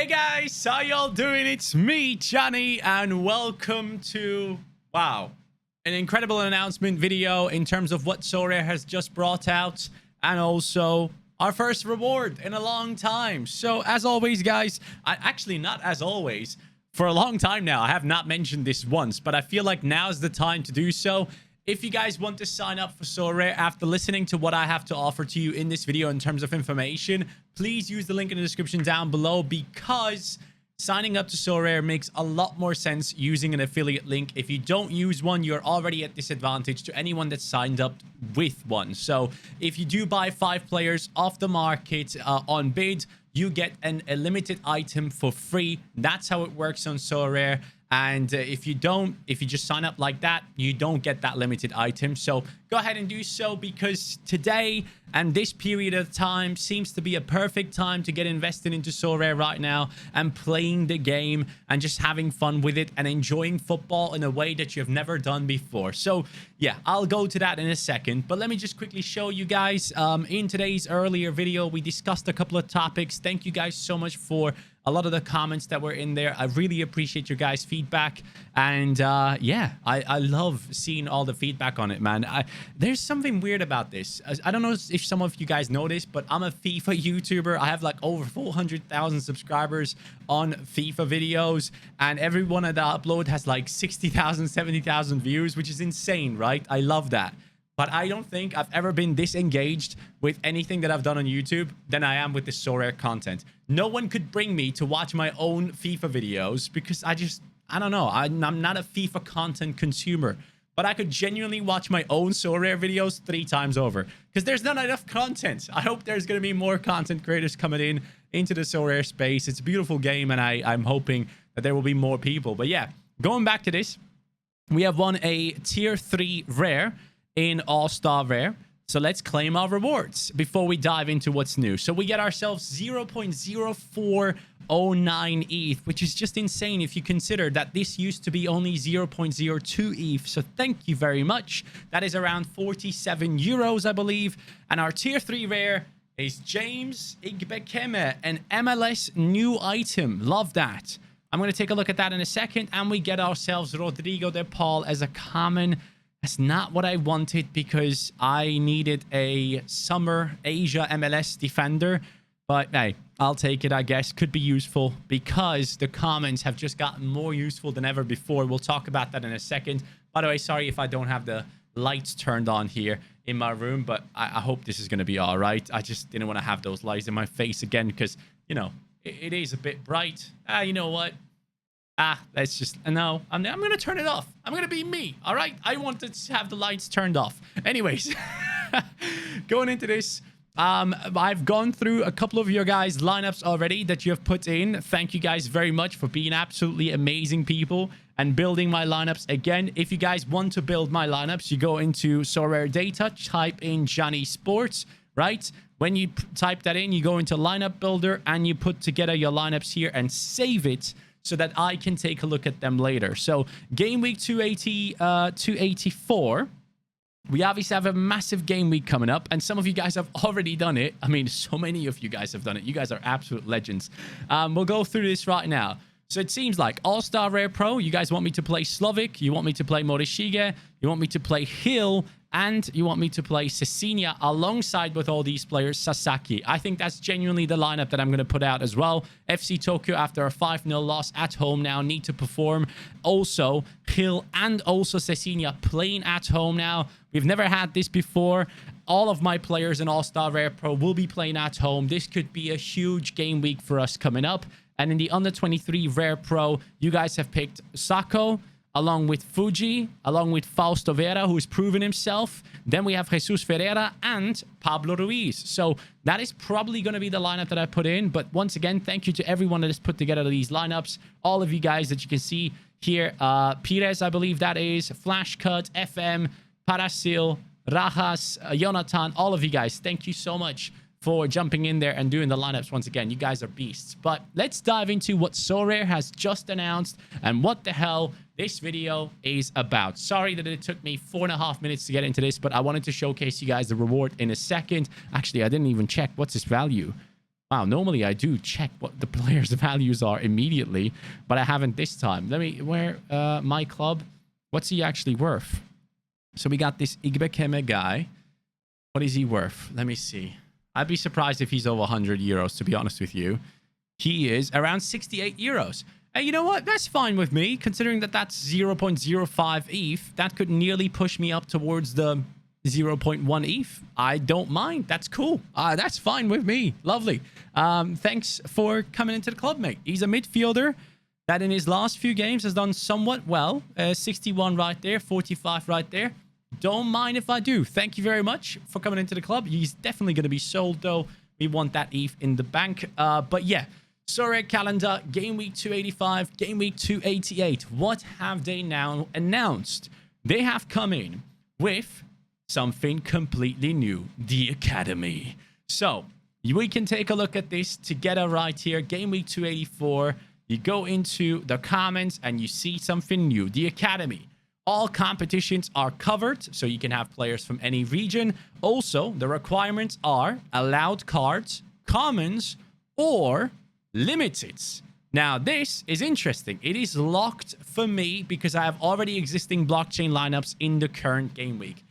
Hey guys, how y'all doing? It's me, Johnny, and welcome to, wow, an incredible announcement video in terms of what Sorare has just brought out, and also our first reward in a long time. So as always, guys, actually not as always, for a long time now, I have not mentioned this once, but I feel like now's the time to do so. If you guys want to sign up for Sorare after listening to what I have to offer to you in this video in terms of information, please use the link in the description down below, because signing up to Sorare makes a lot more sense using an affiliate link. If you don't use one, you're already at disadvantage to anyone that's signed up with one. So if you do buy 5 players off the market on bid, you get a limited item for free. That's how it works on Sorare. And if you just sign up like that, you don't get that limited item. So go ahead and do so, because today and this period of time seems to be a perfect time to get invested into Sorare right now and playing the game and just having fun with it and enjoying football in a way that you've never done before. So yeah, I'll go to that in a second, but let me just quickly show you guys. In today's earlier video, we discussed a couple of topics. Thank you guys so much for a lot of the comments that were in there. I really appreciate your guys' feedback. And yeah, I love seeing all the feedback on it, man. There's something weird about this. I don't know if some of you guys know this, but I'm a FIFA YouTuber. I have like over 400,000 subscribers on FIFA videos. And every one of the upload has like 60,000, 70,000 views, which is insane, right? I love that. But I don't think I've ever been this engaged with anything that I've done on YouTube than I am with the Sorare content. No one could bring me to watch my own FIFA videos, because I don't know. I'm not a FIFA content consumer. But I could genuinely watch my own Sorare videos 3 times over, because there's not enough content. I hope there's going to be more content creators coming into the Sorare space. It's a beautiful game, and I'm hoping that there will be more people. But yeah, going back to this, we have won a tier 3 rare in All-Star Rare. So let's claim our rewards before we dive into what's new. So we get ourselves 0.0409 ETH, which is just insane if you consider that this used to be only 0.02 ETH. So thank you very much. That is around 47 euros, I believe. And our tier 3 rare is James Igbekeme, an MLS new item. Love that. I'm going to take a look at that in a second. And we get ourselves Rodrigo de Paul as a common. That's not what I wanted, because I needed a Summer Asia MLS defender. But hey, I'll take it, I guess. Could be useful, because the comments have just gotten more useful than ever before. We'll talk about that in a second. By the way, sorry if I don't have the lights turned on here in my room, but I hope this is going to be all right. I just didn't want to have those lights in my face again, because, you know, it is a bit bright. You know what? Let's just, no, I'm going to turn it off. I'm going to be me, all right? I wanted to have the lights turned off. Anyways, going into this, I've gone through a couple of your guys' lineups already that you have put in. Thank you guys very much for being absolutely amazing people and building my lineups. Again, if you guys want to build my lineups, you go into Sorare data, type in Johnny Sports, right? When you type that in, you go into lineup builder and you put together your lineups here and save it, so that I can take a look at them later. So game week 284, we obviously have a massive game week coming up, and some of you guys have already done it. I mean, so many of you guys have done it. You guys are absolute legends. We'll go through this right now. So it seems like All-Star Rare Pro, you guys want me to play Slovic, you want me to play Morishige, you want me to play Hill, and you want me to play Cecilia alongside with all these players, Sasaki. I think that's genuinely the lineup that I'm going to put out as well. FC Tokyo, after a 5-0 loss at home now, need to perform. Also, Hill and also Cecilia playing at home now. We've never had this before. All of my players in All-Star Rare Pro will be playing at home. This could be a huge game week for us coming up. And in the under 23 Rare Pro, you guys have picked Sako, along with Fuji, along with Fausto Vera, who's proven himself. Then we have Jesus Ferreira and Pablo Ruiz. So that is probably going to be the lineup that I put in. But once again, thank you to everyone that has put together these lineups. All of you guys that you can see here. Pires, I believe that is. Flashcut, FM, Parasil, Rajas, Jonathan. All of you guys, thank you so much for jumping in there and doing the lineups once again. You guys are beasts. But let's dive into what Sorare has just announced and what the hell this video is about. Sorry that it took me 4.5 minutes to get into this, but I wanted to showcase you guys the reward in a second. Actually, I didn't even check. What's its value? Wow, normally I do check what the players' values are immediately, but I haven't this time. Let me, my club, what's he actually worth? So we got this Igbekeme guy. What is he worth? Let me see. I'd be surprised if he's over 100 euros, to be honest with you. He is around 68 euros. And you know what? That's fine with me, considering that that's 0.05 ETH. That could nearly push me up towards the 0.1 ETH. I don't mind. That's cool. That's fine with me. Lovely. Thanks for coming into the club, mate. He's a midfielder that in his last few games has done somewhat well. 61 right there, 45 right there. Don't mind if I do. Thank you very much for coming into the club. He's definitely going to be sold, though. We want that ETH in the bank. But yeah, Sorare calendar, game week 285, game week 288. What have they now announced? They have come in with something completely new, the Academy. So we can take a look at this together right here. Game week 284. You go into the comments and you see something new, the Academy. All competitions are covered, so you can have players from any region. Also, the requirements are allowed cards, commons, or limiteds. Now, this is interesting. It is locked for me because I have already existing blockchain lineups in the current game week.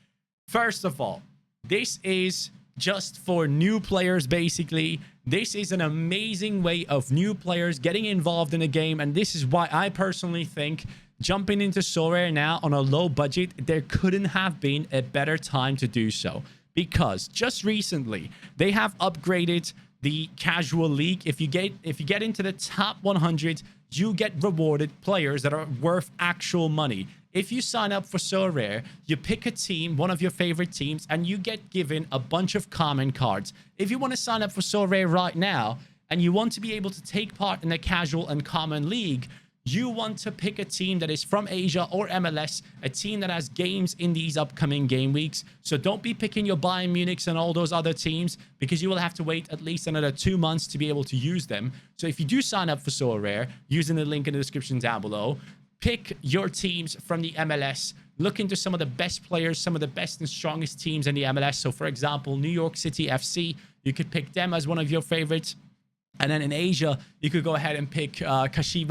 First of all, this is just for new players, basically. This is an amazing way of new players getting involved in a game, and this is why I personally think jumping into Sorare now on a low budget, there couldn't have been a better time to do so. Because just recently, they have upgraded the casual league. If you get into the top 100, you get rewarded players that are worth actual money. If you sign up for Sorare, you pick a team, one of your favorite teams, and you get given a bunch of common cards. If you want to sign up for Sorare right now, and you want to be able to take part in the casual and common league, you want to pick a team that is from Asia or MLS, a team that has games in these upcoming game weeks. So don't be picking your Bayern Munichs and all those other teams, because you will have to wait at least another 2 months to be able to use them. So if you do sign up for Sorare, using the link in the description down below, pick your teams from the MLS. Look into some of the best players, some of the best and strongest teams in the MLS. So for example, New York City FC, you could pick them as one of your favorites. And then in Asia, you could go ahead and pick Kawasaki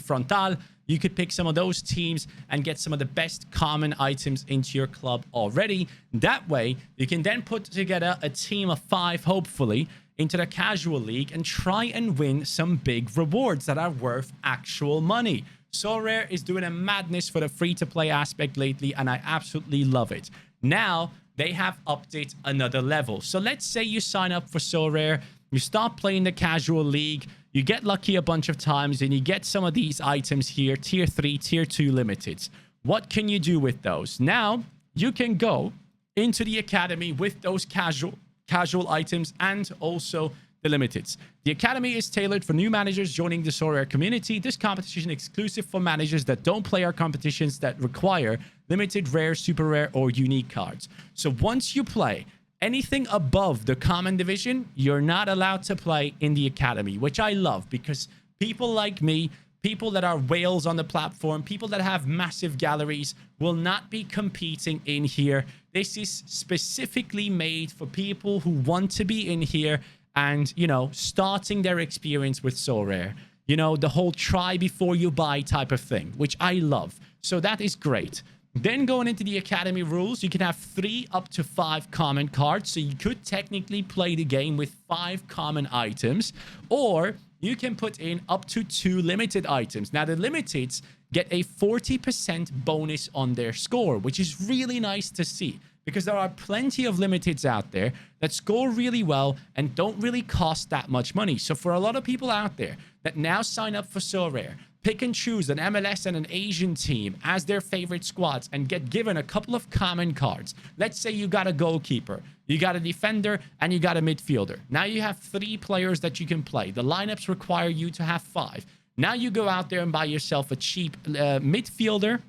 Frontal. You could pick some of those teams and get some of the best common items into your club already. That way, you can then put together a team of 5, hopefully, into the casual league and try and win some big rewards that are worth actual money. Sorare is doing a madness for the free-to-play aspect lately, and I absolutely love it. Now, they have upped it another level. So let's say you sign up for Sorare, you start playing the casual league, you get lucky a bunch of times, and you get some of these items here, tier 3, tier 2 limiteds. What can you do with those? Now, you can go into the Academy with those casual items and also the limiteds. The Academy is tailored for new managers joining the Sorare community. This competition is exclusive for managers that don't play our competitions that require limited, rare, super rare, or unique cards. So once you play anything above the common division, you're not allowed to play in the Academy, which I love, because people like me, people that are whales on the platform, people that have massive galleries will not be competing in here. This is specifically made for people who want to be in here and, you know, starting their experience with Sorare. You know, the whole try before you buy type of thing, which I love. So that is great. Then going into the Academy rules, you can have 3 up to 5 common cards. So you could technically play the game with 5 common items, or you can put in up to 2 limited items. Now, the limiteds get a 40% bonus on their score, which is really nice to see, because there are plenty of limiteds out there that score really well and don't really cost that much money. So for a lot of people out there that now sign up for Sorare, pick and choose an MLS and an Asian team as their favorite squads and get given a couple of common cards. Let's say you got a goalkeeper, you got a defender, and you got a midfielder. Now you have 3 players that you can play. The lineups require you to have 5. Now you go out there and buy yourself a cheap midfielder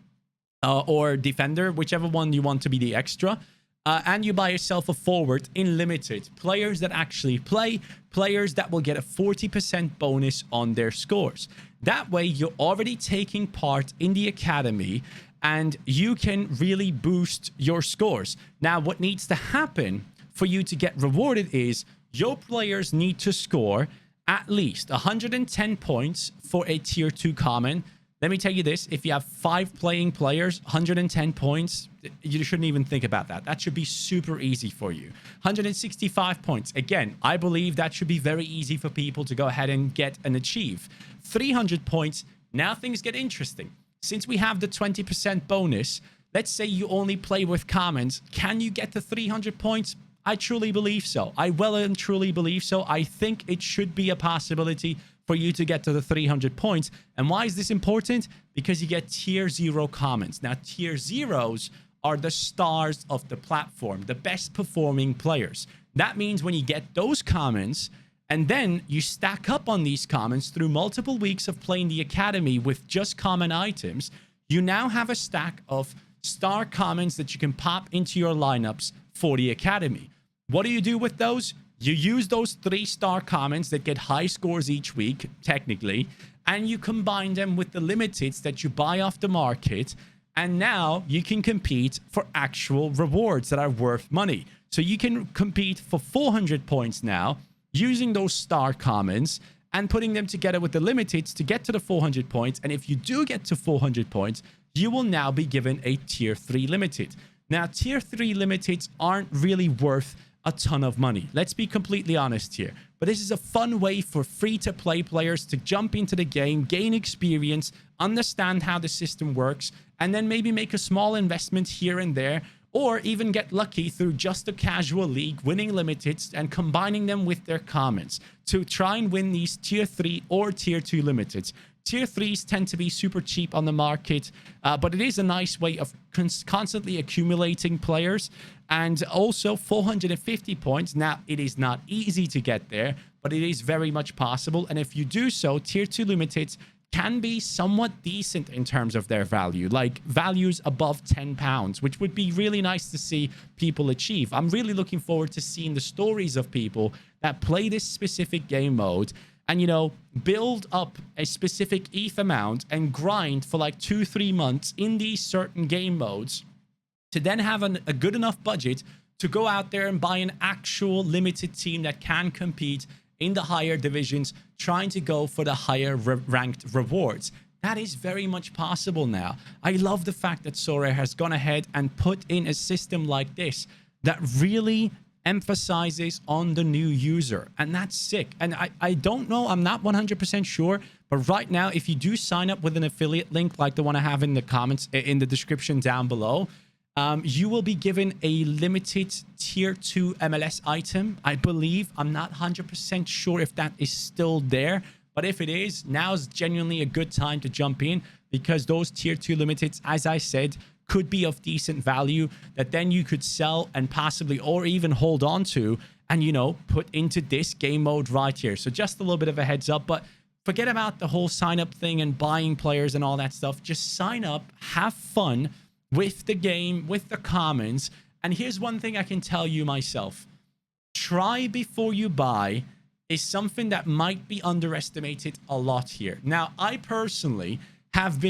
or defender, whichever one you want to be the extra. And you buy yourself a forward in limited. Players that actually play, players that will get a 40% bonus on their scores. That way, you're already taking part in the Academy and you can really boost your scores. Now, what needs to happen for you to get rewarded is your players need to score at least 110 points for a tier 2 common. Let me tell you this, if you have 5 playing players, 110 points, you shouldn't even think about that. That should be super easy for you. 165 points. Again, I believe that should be very easy for people to go ahead and get and achieve. 300 points. Now things get interesting. Since we have the 20% bonus, let's say you only play with commons. Can you get to 300 points? I truly believe so. I well and truly believe so. I think it should be a possibility for you to get to the 300 points. And why is this important? Because you get tier 0 commons. Now, tier 0s are the stars of the platform, the best performing players. That means when you get those commons, and then you stack up on these commons through multiple weeks of playing the academy with just common items, you now have a stack of star commons that you can pop into your lineups for the academy. What do you do with those? You use those 3-star commons that get high scores each week, technically, and you combine them with the limiteds that you buy off the market, and now you can compete for actual rewards that are worth money. So you can compete for 400 points now, using those star commons and putting them together with the limiteds to get to the 400 points. And if you do get to 400 points, you will now be given a tier 3 limited. Now, tier 3 limiteds aren't really worth a ton of money. Let's be completely honest here. But this is a fun way for free-to-play players to jump into the game, gain experience, understand how the system works, and then maybe make a small investment here and there, or even get lucky through just a casual league, winning limiteds and combining them with their commons to try and win these tier 3 or tier 2 limiteds. Tier 3s tend to be super cheap on the market, but it is a nice way of constantly accumulating players. And also 450 points. Now, it is not easy to get there, but it is very much possible. And if you do so, tier 2 limiteds can be somewhat decent in terms of their value, like values above £10, which would be really nice to see people achieve. I'm really looking forward to seeing the stories of people that play this specific game mode and, you know, build up a specific ETH amount and grind for like 2-3 months in these certain game modes to then have a good enough budget to go out there and buy an actual limited team that can compete in the higher divisions, trying to go for the higher ranked rewards. That is very much possible now. I love the fact that Sorare has gone ahead and put in a system like this that really emphasizes on the new user, and that's sick. And I don't know, I'm not 100% sure, but right now, if you do sign up with an affiliate link like the one I have in the comments, in the description down below, you will be given a limited tier 2 MLS item, I believe. I'm not 100% sure if that is still there, but if it is, now is genuinely a good time to jump in, because those tier 2 limiteds, as I said, could be of decent value that then you could sell and possibly or even hold on to and, you know, put into this game mode right here. So just a little bit of a heads up, but forget about the whole sign up thing and buying players and all that stuff. Just sign up, have fun with the game, with the commons. And here's one thing I can tell you myself. Try before you buy is something that might be underestimated a lot here. Now, I personally have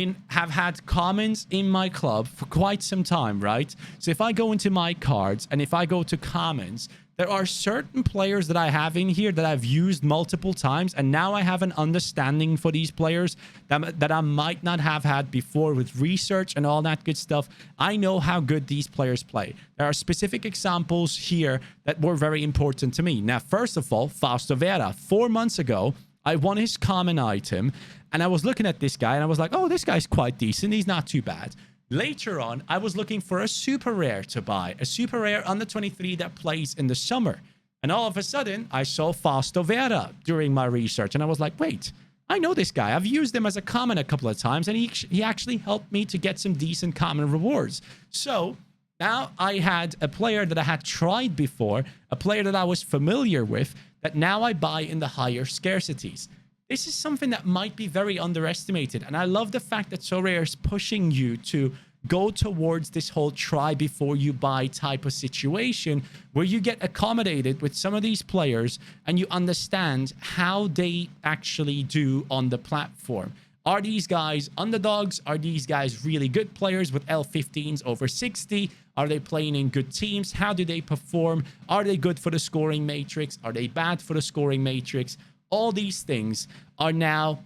had commons in my club for quite some time, right? So if I go into my cards and if I go to commons, there are certain players that I have in here that I've used multiple times, and now I have an understanding for these players that I might not have had before with research and all that good stuff. I know how good these players play. There are specific examples here that were very important to me. Now, first of all, Fausto Vera. 4 months ago, I won his common item, and I was looking at this guy, and I was like, oh, this guy's quite decent. He's not too bad. Later on, I was looking for a super rare to buy, a super rare under 23 that plays in the summer. And all of a sudden, I saw Fausto Vera during my research, and I was like, wait, I know this guy. I've used him as a common a couple of times, and he actually helped me to get some decent common rewards. So now I had a player that I had tried before, a player that I was familiar with, that now I buy in the higher scarcities. This is something that might be very underestimated. And I love the fact that Sorare is pushing you to go towards this whole try before you buy type of situation where you get accommodated with some of these players and you understand how they actually do on the platform. Are these guys underdogs? Are these guys really good players with L15s over 60? Are they playing in good teams? How do they perform? Are they good for the scoring matrix? Are they bad for the scoring matrix? All these things are now,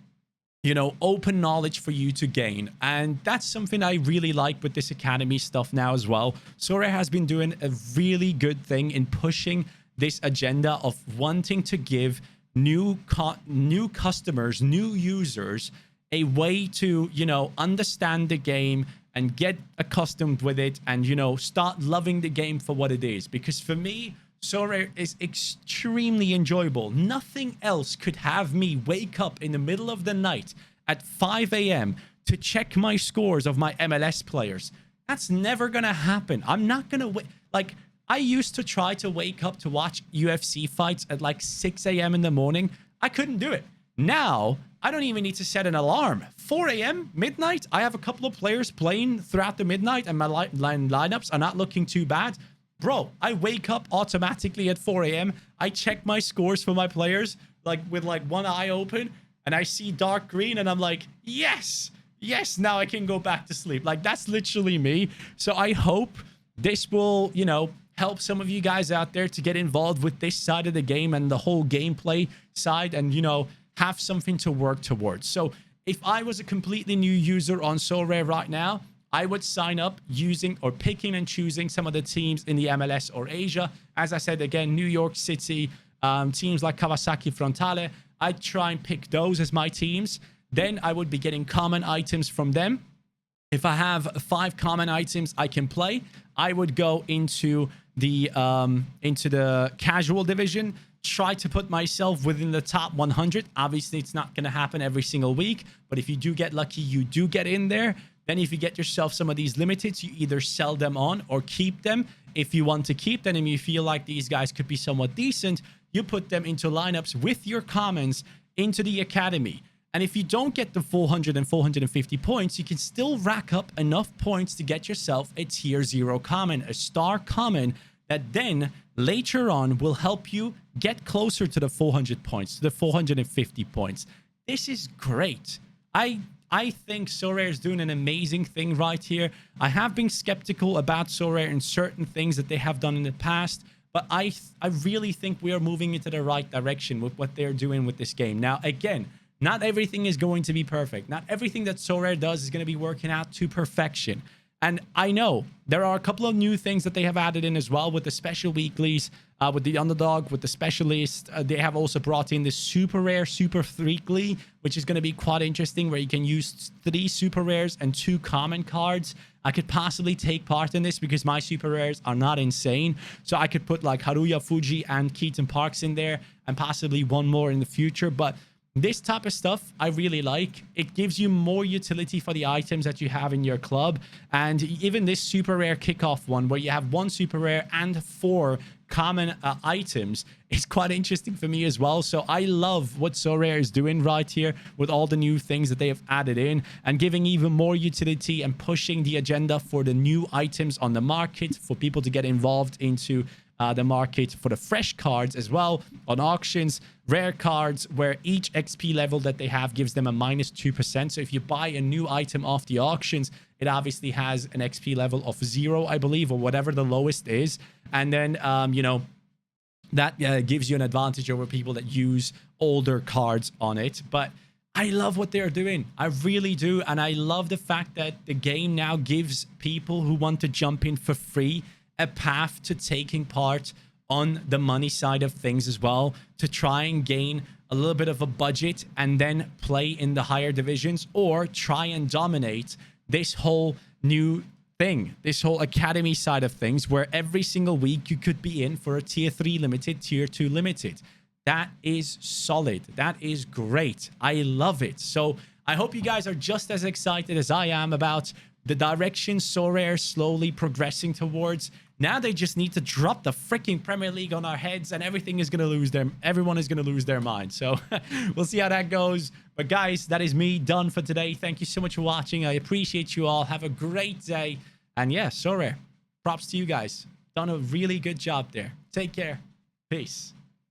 you know, open knowledge for you to gain. And that's something I really like with this academy stuff now as well. Sorare has been doing a really good thing in pushing this agenda of wanting to give new customers, new users, a way to, you know, understand the game and get accustomed with it and, you know, start loving the game for what it is. Because for me, Sorare is extremely enjoyable. Nothing else could have me wake up in the middle of the night at 5 a.m. to check my scores of my MLS players. That's never going to happen. I'm not going to wait. Like, I used to try to wake up to watch UFC fights at like 6 a.m. in the morning. I couldn't do it. Now, I don't even need to set an alarm. 4 a.m., midnight, I have a couple of players playing throughout the midnight and my lineups are not looking too bad. Bro, I wake up automatically at 4 a.m. I check my scores for my players, like with like one eye open, and I see dark green and I'm like, yes, now I can go back to sleep. Like, that's literally me. So I hope this will, you know, help some of you guys out there to get involved with this side of the game and the whole gameplay side and, you know, have something to work towards. So if I was a completely new user on Sorare right now, I would sign up using or picking and choosing some of the teams in the MLS or Asia. As I said, again, New York City, teams like Kawasaki Frontale, I'd try and pick those as my teams. Then I would be getting common items from them. If I have 5 common items I can play, I would go into the casual division, try to put myself within the top 100. Obviously, it's not going to happen every single week, but if you do get lucky, you do get in there. Then if you get yourself some of these limiteds, you either sell them on or keep them. If you want to keep them and you feel like these guys could be somewhat decent, you put them into lineups with your commons into the academy. And if you don't get the 400 and 450 points, you can still rack up enough points to get yourself a tier 0 common, a star common that then later on will help you get closer to the 400 points, to the 450 points. This is great. I think Sorare is doing an amazing thing right here. I have been skeptical about Sorare and certain things that they have done in the past, but I really think we are moving into the right direction with what they're doing with this game. Now, again, not everything is going to be perfect. Not everything that Sorare does is going to be working out to perfection. And I know there are a couple of new things that they have added in as well with the special weeklies, with the underdog, with the specialist. They have also brought in the super rare super weekly, which is going to be quite interesting, where you can use 3 super rares and 2 common cards. I could possibly take part in this because my super rares are not insane. So I could put like Haruya Fuji and Keaton Parks in there and possibly one more in the future. But this type of stuff I really like. It gives you more utility for the items that you have in your club. And even this super rare kickoff one, where you have 1 super rare and 4 common items, is quite interesting for me as well. So I love what Sorare is doing right here with all the new things that they have added in and giving even more utility and pushing the agenda for the new items on the market for people to get involved into the market for the fresh cards as well on auctions, rare cards, where each XP level that they have gives them a -2%. So if you buy a new item off the auctions, it obviously has an XP level of 0, I believe, or whatever the lowest is. And then, you know, that gives you an advantage over people that use older cards on it. But I love what they're doing. I really do. And I love the fact that the game now gives people who want to jump in for free a path to taking part on the money side of things as well, to try and gain a little bit of a budget and then play in the higher divisions, or try and dominate this whole new thing, this whole academy side of things, where every single week you could be in for a tier 3 limited, tier 2 limited. That is solid. That is great. I love it. So I hope you guys are just as excited as I am about the direction Sorare slowly progressing towards. Now they just need to drop the freaking Premier League on our heads and everyone is going to lose their mind. So we'll see how that goes. But guys, that is me done for today. Thank you so much for watching. I appreciate you all. Have a great day. And yeah, Sorare, props to you guys. Done a really good job there. Take care. Peace.